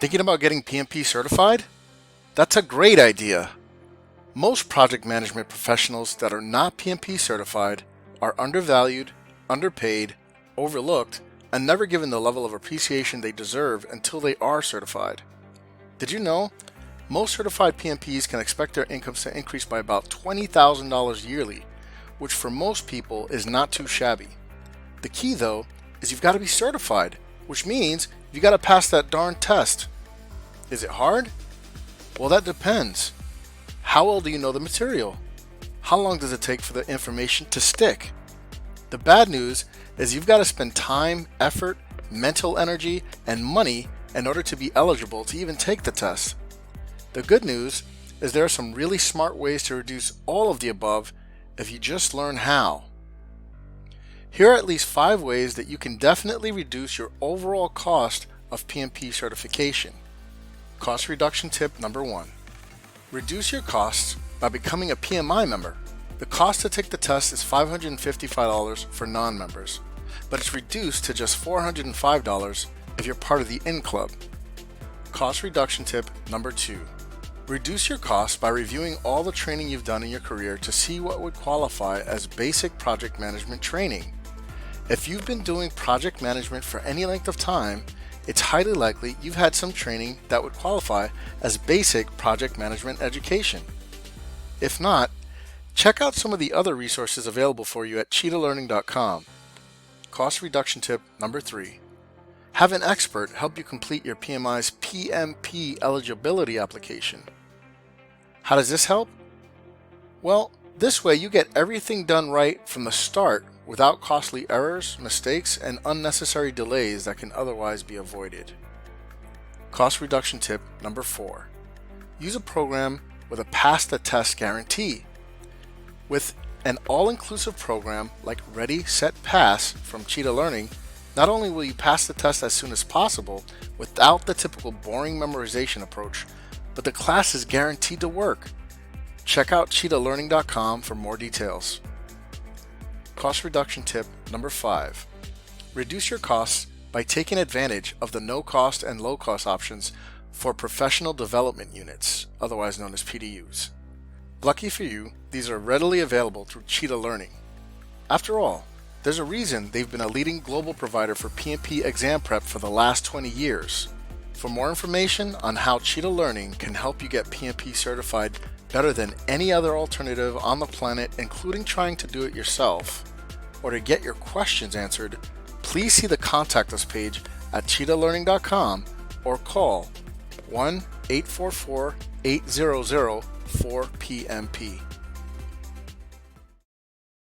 Thinking about getting PMP certified? That's a great idea. Most project management professionals that are not PMP certified are undervalued, underpaid, overlooked, and never given the level of appreciation they deserve until they are certified. Did you know? Most certified PMPs can expect their incomes to increase by about $20,000 yearly, which for most people is not too shabby. The key though is you've got to be certified, which means you got to pass that darn test. Is it hard? Well, that depends. How well do you know the material? How long does it take for the information to stick? The bad news is you've got to spend time, effort, mental energy, and money in order to be eligible to even take the test. The good news is there are some really smart ways to reduce all of the above if you just learn how. Here are at least 5 ways that you can definitely reduce your overall cost of PMP certification. Cost reduction tip number 1. Reduce your costs by becoming a PMI member. The cost to take the test is $555 for non-members, but it's reduced to just $405 if you're part of the In Club. Cost reduction tip number 2. Reduce your costs by reviewing all the training you've done in your career to see what would qualify as basic project management training. If you've been doing project management for any length of time, it's highly likely you've had some training that would qualify as basic project management education. If not, check out some of the other resources available for you at cheetahlearning.com. Cost reduction tip number 3. Have an expert help you complete your PMI's PMP eligibility application. How does this help? Well, this way you get everything done right from the start without costly errors, mistakes, and unnecessary delays that can otherwise be avoided. Cost reduction tip number 4. Use a program with a pass the test guarantee. With an all-inclusive program like Ready, Set, Pass from Cheetah Learning, not only will you pass the test as soon as possible without the typical boring memorization approach, but the class is guaranteed to work. Check out cheetahlearning.com for more details. Cost reduction tip number 5. Reduce your costs by taking advantage of the no-cost and low-cost options for professional development units, otherwise known as PDUs. Lucky for you, these are readily available through Cheetah Learning. After all, there's a reason they've been a leading global provider for PMP exam prep for the last 20 years. For more information on how Cheetah Learning can help you get PMP certified better than any other alternative on the planet, including trying to do it yourself, or to get your questions answered, please see the Contact Us page at cheetahlearning.com or call 1-844-800-4PMP.